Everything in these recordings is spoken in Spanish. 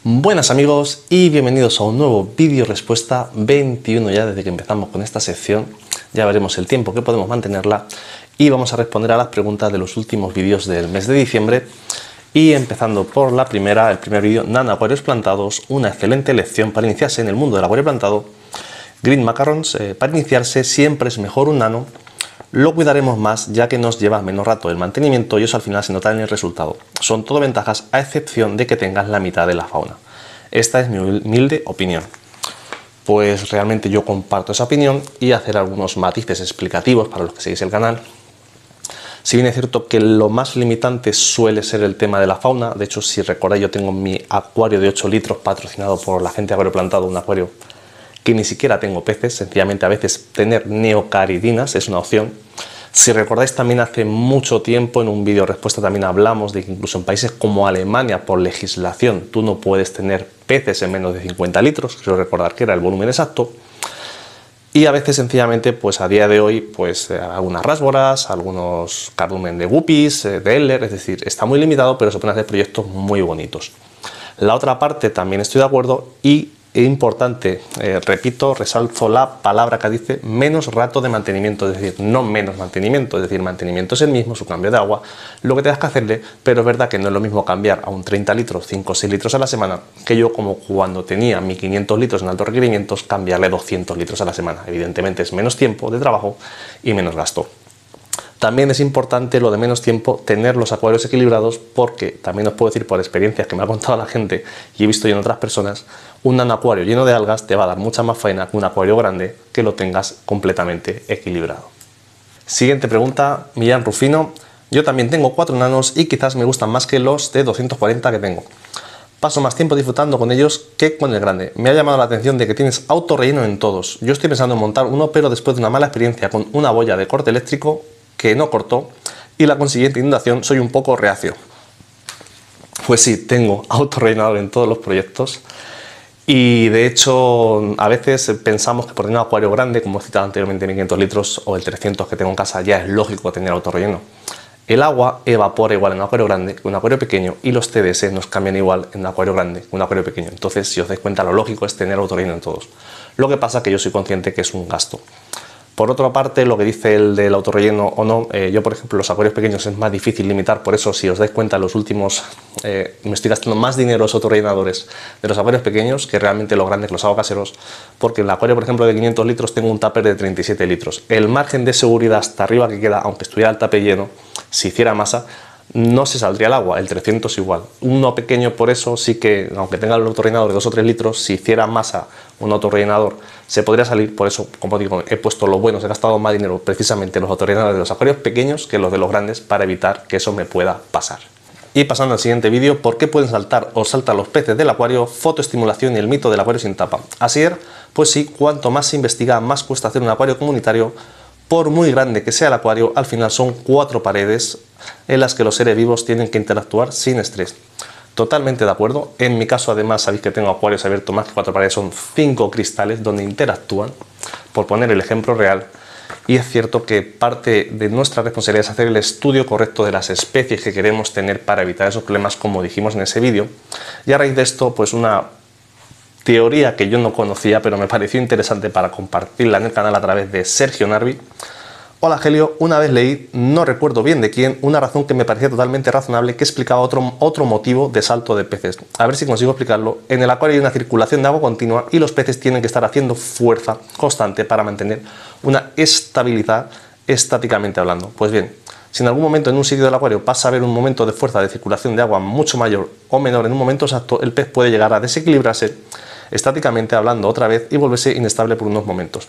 Buenas amigos y bienvenidos a un nuevo vídeo respuesta 21 ya desde que empezamos con esta sección. Ya veremos el tiempo que podemos mantenerla y vamos a responder a las preguntas de los últimos vídeos del mes de diciembre. Y empezando por la primera, el primer vídeo, nano acuarios plantados, una excelente lección para iniciarse en el mundo del acuario plantado. Green Macarons, para iniciarse siempre es mejor un nano. Lo cuidaremos más ya que nos lleva menos rato el mantenimiento y eso al final se nota en el resultado. Son todo ventajas a excepción de que tengas la mitad de la fauna. Esta es mi humilde opinión. Pues realmente yo comparto esa opinión y hacer algunos matices explicativos para los que seguís el canal. Si bien es cierto que lo más limitante suele ser el tema de la fauna, de hecho si recordáis yo tengo mi acuario de 8 litros patrocinado por la gente de Acuario Plantado, un acuario que ni siquiera tengo peces, sencillamente a veces tener neocaridinas es una opción. Si recordáis también hace mucho tiempo en un vídeo respuesta también hablamos de que incluso en países como Alemania por legislación tú no puedes tener peces en menos de 50 litros, quiero recordar que era el volumen exacto. Y a veces sencillamente pues a día de hoy pues algunas rásboras, algunos cardumen de guppies, de Eller, es decir, está muy limitado pero se pueden hacer proyectos muy bonitos. La otra parte también estoy de acuerdo y importante, repito, resalto la palabra que dice menos rato de mantenimiento, es decir, no menos mantenimiento, es decir, mantenimiento es el mismo, su cambio de agua, lo que tengas que hacerle, pero es verdad que no es lo mismo cambiar a un 30 litros, 5 o 6 litros a la semana, que yo como cuando tenía mis 500 litros en altos requerimientos, cambiarle 200 litros a la semana. Evidentemente es menos tiempo de trabajo y menos gasto. También es importante lo de menos tiempo tener los acuarios equilibrados porque también os puedo decir por experiencias que me ha contado la gente y he visto yo en otras personas, un nano acuario lleno de algas te va a dar mucha más faena que un acuario grande que lo tengas completamente equilibrado. Siguiente pregunta, Millán Rufino. Yo también tengo 4 nanos y quizás me gustan más que los de 240 que tengo. Paso más tiempo disfrutando con ellos que con el grande. Me ha llamado la atención de que tienes autorrelleno en todos. Yo estoy pensando en montar uno, pero después de una mala experiencia con una boya de corte eléctrico que no cortó y la consiguiente inundación soy un poco reacio. Pues sí, tengo autorrellenador en todos los proyectos y de hecho a veces pensamos que por tener un acuario grande, como he citado anteriormente 1500 litros o el 300 que tengo en casa, ya es lógico tener autorrelleno. El agua evapora igual en un acuario grande que en un acuario pequeño y los TDS nos cambian igual en un acuario grande que en un acuario pequeño. Entonces, si os dais cuenta, lo lógico es tener autorrelleno en todos. Lo que pasa es que yo soy consciente que es un gasto. Por otra parte, lo que dice el del autorrelleno o no, yo por ejemplo los acuarios pequeños es más difícil limitar, por eso si os dais cuenta en los últimos me estoy gastando más dinero en los autorrellenadores de los acuarios pequeños que realmente los grandes que los hago caseros, porque en el acuario por ejemplo de 500 litros tengo un tupper de 37 litros. El margen de seguridad hasta arriba que queda, aunque estuviera el tupper lleno, si hiciera masa, no se saldría el agua, el 300 igual. Uno pequeño por eso sí que, aunque tenga el autorrellenador de 2 o 3 litros, si hiciera masa un autorrellenador se podría salir, por eso, como digo, he puesto los buenos, he gastado más dinero precisamente en los autorrellenadores de los acuarios pequeños que los de los grandes para evitar que eso me pueda pasar. Y pasando al siguiente vídeo, ¿por qué pueden saltar o saltan los peces del acuario? Fotoestimulación y el mito del acuario sin tapa. Así es, pues sí, cuanto más se investiga, más cuesta hacer un acuario comunitario. Por muy grande que sea el acuario, al final son 4 paredes en las que los seres vivos tienen que interactuar sin estrés. Totalmente de acuerdo. En mi caso, además, sabéis que tengo acuarios abiertos más que 4 paredes, son 5 cristales donde interactúan, por poner el ejemplo real. Y es cierto que parte de nuestra responsabilidad es hacer el estudio correcto de las especies que queremos tener para evitar esos problemas, como dijimos en ese vídeo. Y a raíz de esto, pues una teoría que yo no conocía, pero me pareció interesante para compartirla en el canal a través de Sergio Narvi. Hola Helio, una vez leí, no recuerdo bien de quién, una razón que me parecía totalmente razonable que explicaba otro motivo de salto de peces. A ver si consigo explicarlo. En el acuario hay una circulación de agua continua y los peces tienen que estar haciendo fuerza constante para mantener una estabilidad estáticamente hablando. Pues bien, si en algún momento en un sitio del acuario pasa a haber un momento de fuerza de circulación de agua mucho mayor o menor en un momento exacto, el pez puede llegar a desequilibrarse estáticamente hablando otra vez y volverse inestable por unos momentos.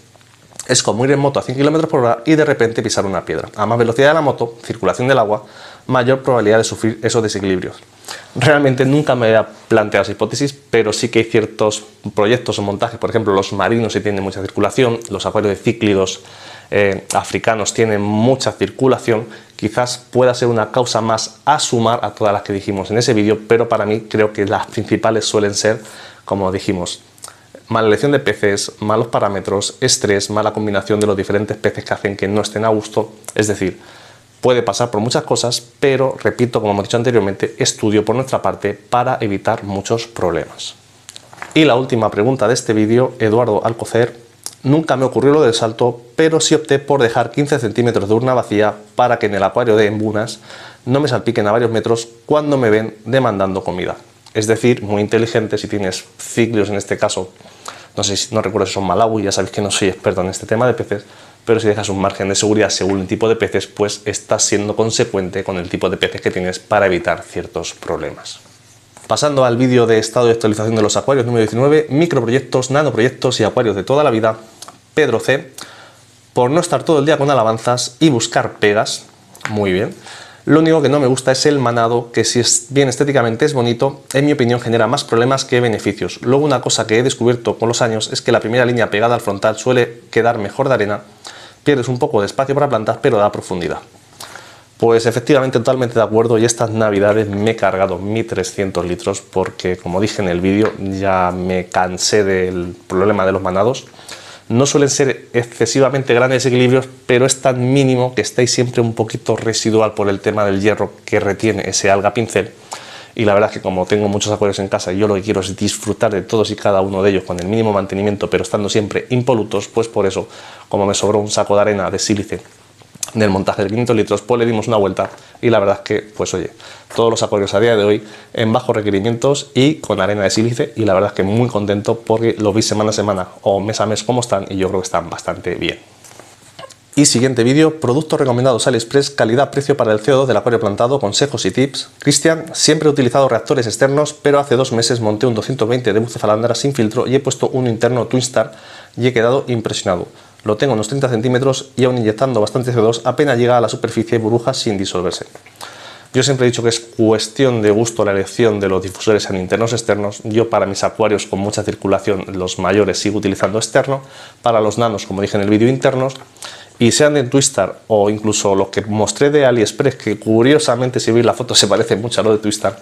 Es como ir en moto a 100 km por hora y de repente pisar una piedra. A más velocidad de la moto, circulación del agua, mayor probabilidad de sufrir esos desequilibrios. Realmente nunca me había planteado esa hipótesis, pero sí que hay ciertos proyectos o montajes, por ejemplo los marinos sí tienen mucha circulación, los acuarios de cíclidos africanos tienen mucha circulación, quizás pueda ser una causa más a sumar a todas las que dijimos en ese vídeo, pero para mí creo que las principales suelen ser, como dijimos, mala elección de peces, malos parámetros, estrés, mala combinación de los diferentes peces que hacen que no estén a gusto, es decir, puede pasar por muchas cosas, pero repito, como hemos dicho anteriormente, estudio por nuestra parte para evitar muchos problemas. Y la última pregunta de este vídeo, Eduardo Alcocer: nunca me ocurrió lo del salto, pero sí opté por dejar 15 centímetros de urna vacía para que en el acuario de embunas no me salpiquen a varios metros cuando me ven demandando comida. Es decir, muy inteligente si tienes cíclidos, en este caso, no recuerdo si son Malawi, ya sabéis que no soy experto en este tema de peces, pero si dejas un margen de seguridad según el tipo de peces, pues estás siendo consecuente con el tipo de peces que tienes para evitar ciertos problemas. Pasando al vídeo de estado de actualización de los acuarios número 19, microproyectos, nanoproyectos y acuarios de toda la vida, Pedro C. Por no estar todo el día con alabanzas y buscar pegas, muy bien. Lo único que no me gusta es el manado, que si es bien estéticamente es bonito, en mi opinión genera más problemas que beneficios. Luego, una cosa que he descubierto con los años es que la primera línea pegada al frontal suele quedar mejor de arena, pierdes un poco de espacio para plantas, pero da profundidad. Pues efectivamente, totalmente de acuerdo, y estas navidades me he cargado 1300 litros porque, como dije en el vídeo, ya me cansé del problema de los manados. No suelen ser excesivamente grandes equilibrios, pero es tan mínimo que estáis siempre un poquito residual por el tema del hierro que retiene ese alga pincel. Y la verdad es que como tengo muchos acuarios en casa y yo lo que quiero es disfrutar de todos y cada uno de ellos con el mínimo mantenimiento, pero estando siempre impolutos, pues por eso, como me sobró un saco de arena de sílice del montaje de 500 litros, pues le dimos una vuelta y la verdad es que, pues oye, todos los acuarios a día de hoy en bajos requerimientos y con arena de sílice, y la verdad es que muy contento porque los vi semana a semana o mes a mes cómo están, y yo creo que están bastante bien. Y siguiente vídeo, productos recomendados AliExpress, calidad-precio para el CO2 del acuario plantado, consejos y tips. Cristian: siempre he utilizado reactores externos, pero hace 2 meses monté un 220 de bucefalandra sin filtro y he puesto uno interno Twinstar y he quedado impresionado. Lo tengo unos 30 centímetros y aún inyectando bastante CO2 apenas llega a la superficie y burbujas sin disolverse. Yo siempre he dicho que es cuestión de gusto la elección de los difusores en internos externos. Yo para mis acuarios con mucha circulación, los mayores, sigo utilizando externo. Para los nanos, como dije en el vídeo, internos. Y sean de Twinstar o incluso los que mostré de AliExpress, que curiosamente si veis la foto se parece mucho a lo de Twinstar,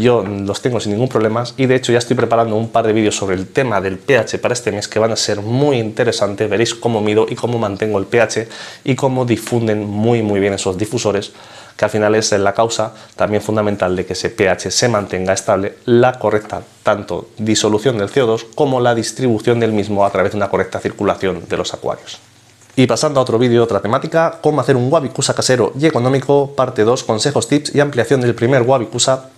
yo los tengo sin ningún problema, y de hecho ya estoy preparando un par de vídeos sobre el tema del pH para este mes que van a ser muy interesantes. Veréis cómo mido y cómo mantengo el pH y cómo difunden muy bien esos difusores, que al final es la causa también fundamental de que ese pH se mantenga estable, la correcta tanto disolución del CO2 como la distribución del mismo a través de una correcta circulación de los acuarios. Y pasando a otro vídeo, otra temática, cómo hacer un Wabikusa casero y económico, parte 2, consejos, tips y ampliación del primer Wabikusa.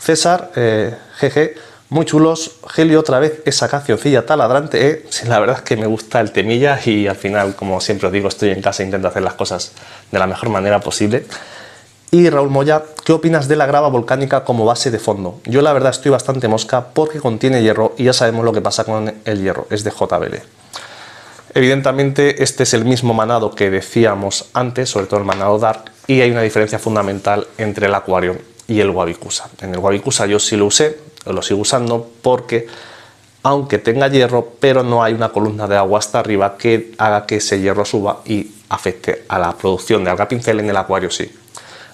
César, GG, muy chulos. Helio, otra vez esa cancioncilla taladrante, sí, la verdad es que me gusta el temilla y al final, como siempre os digo, estoy en casa e intento hacer las cosas de la mejor manera posible. Y Raúl Moya, ¿qué opinas de la grava volcánica como base de fondo? Yo la verdad estoy bastante mosca porque contiene hierro y ya sabemos lo que pasa con el hierro, es de JBL. Evidentemente este es el mismo manado que decíamos antes, sobre todo el manado Dark, y hay una diferencia fundamental entre el acuario y el Wabikusa. En el Wabikusa yo sí lo usé, lo sigo usando porque aunque tenga hierro, pero no hay una columna de agua hasta arriba que haga que ese hierro suba y afecte a la producción de alga pincel. En el acuario sí.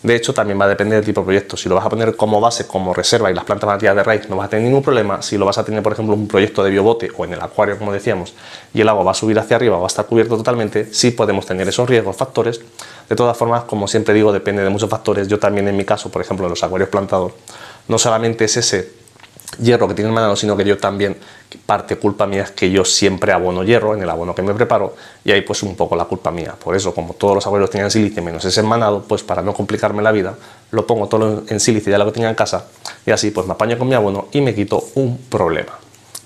De hecho, también va a depender del tipo de proyecto. Si lo vas a poner como base, como reserva y las plantas van a tirar de raíz, no vas a tener ningún problema. Si lo vas a tener, por ejemplo, un proyecto de biobote o en el acuario, como decíamos, y el agua va a subir hacia arriba, va a estar cubierto totalmente, sí podemos tener esos riesgos, factores. De todas formas, como siempre digo, depende de muchos factores. Yo también en mi caso, por ejemplo, en los acuarios plantados, no solamente es ese hierro que tiene el manado, sino que yo también, parte culpa mía es que yo siempre abono hierro en el abono que me preparo, y ahí pues un poco la culpa mía. Por eso, como todos los acuarios tenían sílice menos ese manado, pues para no complicarme la vida, lo pongo todo en sílice, ya lo que tenía en casa, y así pues me apaño con mi abono y me quito un problema.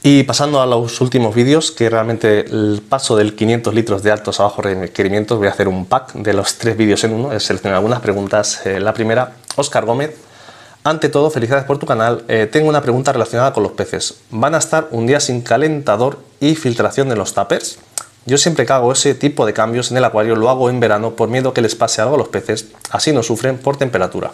Y pasando a los últimos vídeos, que realmente el paso del 500 litros de altos a bajos requerimientos, voy a hacer un pack de los 3 vídeos en uno, he seleccionado algunas preguntas. La primera, Óscar Gómez: ante todo, felicidades por tu canal. Tengo una pregunta relacionada con los peces. ¿Van a estar un día sin calentador y filtración de los tuppers? Yo siempre que hago ese tipo de cambios en el acuario lo hago en verano por miedo que les pase algo a los peces, así no sufren por temperatura.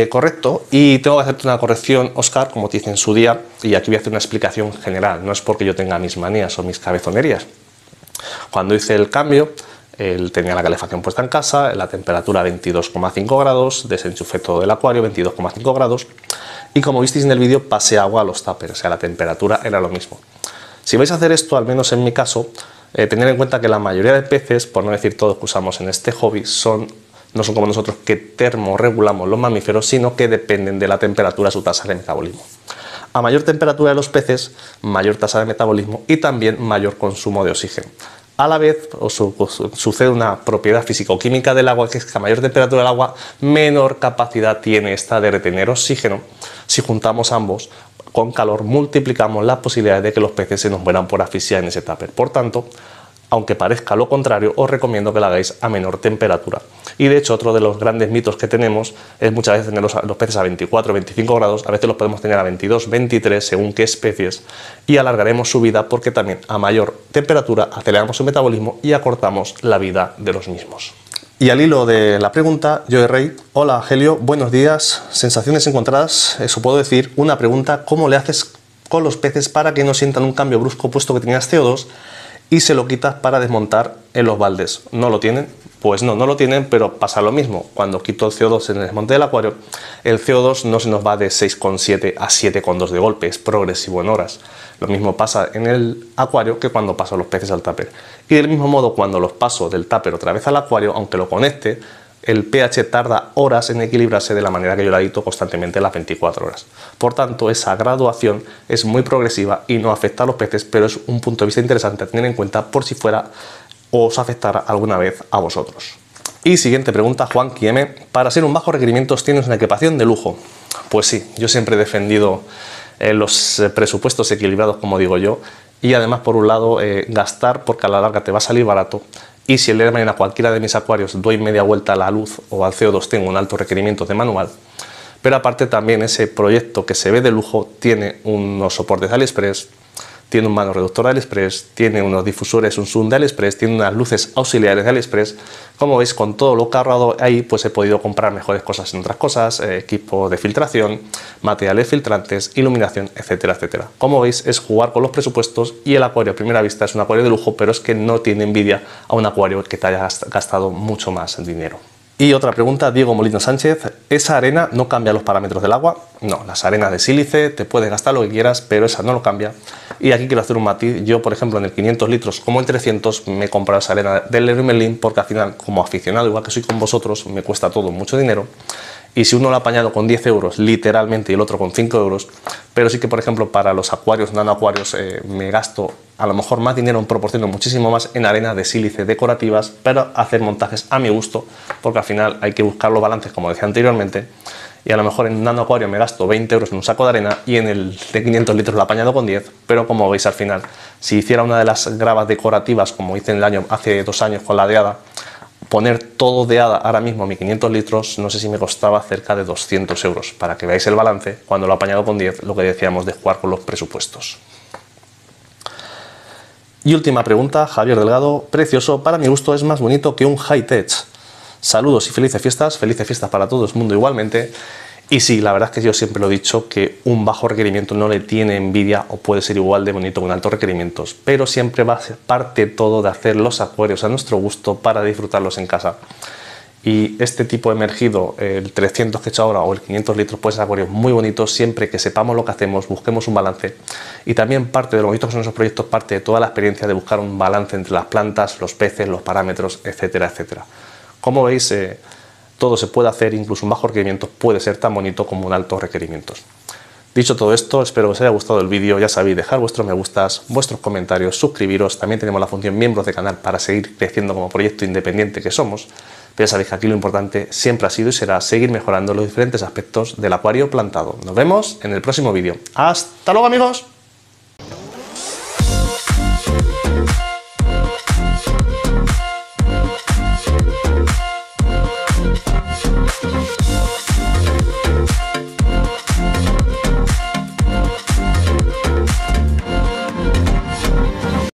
Correcto, y tengo que hacerte una corrección, Óscar, como te hice en su día, y aquí voy a hacer una explicación general. No es porque yo tenga mis manías o mis cabezonerías. Cuando hice el cambio, él tenía la calefacción puesta en casa, la temperatura 22,5 grados, desenchufé todo el acuario, 22,5 grados, y como visteis en el vídeo, pasé agua a los tuppers, o sea, la temperatura era lo mismo. Si vais a hacer esto, al menos en mi caso, tener en cuenta que la mayoría de peces, por no decir todos que usamos en este hobby, no son como nosotros que termorregulamos los mamíferos, sino que dependen de la temperatura de su tasa de metabolismo. A mayor temperatura de los peces, mayor tasa de metabolismo y también mayor consumo de oxígeno. A la vez sucede una propiedad físico-química del agua, que es que a mayor temperatura del agua, menor capacidad tiene esta de retener oxígeno. Si juntamos ambos con calor, multiplicamos las posibilidades de que los peces se nos mueran por asfixia en ese tupper. Por tanto, aunque parezca lo contrario, os recomiendo que lo hagáis a menor temperatura. Y de hecho, otro de los grandes mitos que tenemos es muchas veces tener los peces a 24, 25 grados, a veces los podemos tener a 22, 23, según qué especies, y alargaremos su vida porque también a mayor temperatura aceleramos su metabolismo y acortamos la vida de los mismos. Y al hilo de la pregunta, Joe Rey, hola Helio, buenos días, sensaciones encontradas, eso puedo decir, una pregunta, ¿cómo le haces con los peces para que no sientan un cambio brusco puesto que tenías CO2 y se lo quitas para desmontar en los baldes? ¿No lo tienen? Pues no lo tienen, pero pasa lo mismo. Cuando quito el CO2 en el desmonte del acuario, el CO2 no se nos va de 6,7 a 7,2 de golpe, es progresivo en horas. Lo mismo pasa en el acuario que cuando paso los peces al tupper. Y del mismo modo, cuando los paso del tupper otra vez al acuario, aunque lo conecte, el pH tarda horas en equilibrarse de la manera que yo la edito constantemente las 24 horas. Por tanto, esa graduación es muy progresiva y no afecta a los peces, pero es un punto de vista interesante a tener en cuenta por si fuera o os afectara alguna vez a vosotros. Y siguiente pregunta, Juan Quieme. Para ser un bajo requerimientos, ¿tienes una equipación de lujo? Pues sí, yo siempre he defendido los presupuestos equilibrados, como digo yo, y además, por un lado, gastar porque a la larga te va a salir barato. Y si el día de mañana cualquiera de mis acuarios doy media vuelta a la luz o al CO2, tengo un alto requerimiento de manual. Pero aparte también ese proyecto que se ve de lujo tiene unos soportes de AliExpress, tiene un mano reductor de AliExpress, tiene unos difusores, un zoom de AliExpress, tiene unas luces auxiliares de AliExpress. Como veis, con todo lo que he ahorrado ahí, pues he podido comprar mejores cosas en otras cosas, equipo de filtración, materiales filtrantes, iluminación, etcétera, etcétera. Como veis, es jugar con los presupuestos y el acuario a primera vista es un acuario de lujo, pero es que no tiene envidia a un acuario que te haya gastado mucho más dinero. Y otra pregunta, Diego Molina Sánchez, ¿esa arena no cambia los parámetros del agua? No, las arenas de sílice, te puedes gastar lo que quieras, pero esa no lo cambia. Y aquí quiero hacer un matiz, yo por ejemplo en el 500 litros como en 300 me he comprado esa arena del Leroy Merlin porque al final como aficionado, igual que soy con vosotros, me cuesta todo mucho dinero. Y si uno lo ha apañado con 10 euros literalmente y el otro con 5 euros, pero sí que por ejemplo para los acuarios, nano acuarios, me gasto a lo mejor más dinero en proporción, muchísimo más en arenas de sílice decorativas para hacer montajes a mi gusto, porque al final hay que buscar los balances como decía anteriormente, y a lo mejor en un nano acuario me gasto 20 euros en un saco de arena y en el de 500 litros lo he apañado con 10, pero como veis al final, si hiciera una de las gravas decorativas como hice en hace 2 años con la de hada, poner todo de hada ahora mismo a mi 500 litros, no sé si me costaba cerca de 200 euros, para que veáis el balance cuando lo he apañado con 10, lo que decíamos de jugar con los presupuestos. Y última pregunta, Javier Delgado, precioso, para mi gusto es más bonito que un high-tech. Saludos y felices fiestas para todo el mundo igualmente. Y sí, la verdad es que yo siempre lo he dicho que un bajo requerimiento no le tiene envidia o puede ser igual de bonito que un alto requerimientos, pero siempre va a ser parte todo de hacer los acuarios a nuestro gusto para disfrutarlos en casa. Y este tipo emergido, el 300 que he hecho ahora o el 500 litros, puede ser acuarios muy bonitos siempre que sepamos lo que hacemos, busquemos un balance. Y también parte de lo bonito que son esos proyectos, parte de toda la experiencia de buscar un balance entre las plantas, los peces, los parámetros, etcétera, etcétera. Como veis, todo se puede hacer, incluso un bajo requerimiento puede ser tan bonito como un alto requerimientos. Dicho todo esto, espero que os haya gustado el vídeo. Ya sabéis, dejar vuestros me gustas, vuestros comentarios, suscribiros. También tenemos la función miembros de canal para seguir creciendo como proyecto independiente que somos. Pero ya sabéis que aquí lo importante siempre ha sido y será seguir mejorando los diferentes aspectos del acuario plantado. Nos vemos en el próximo vídeo. ¡Hasta luego, amigos!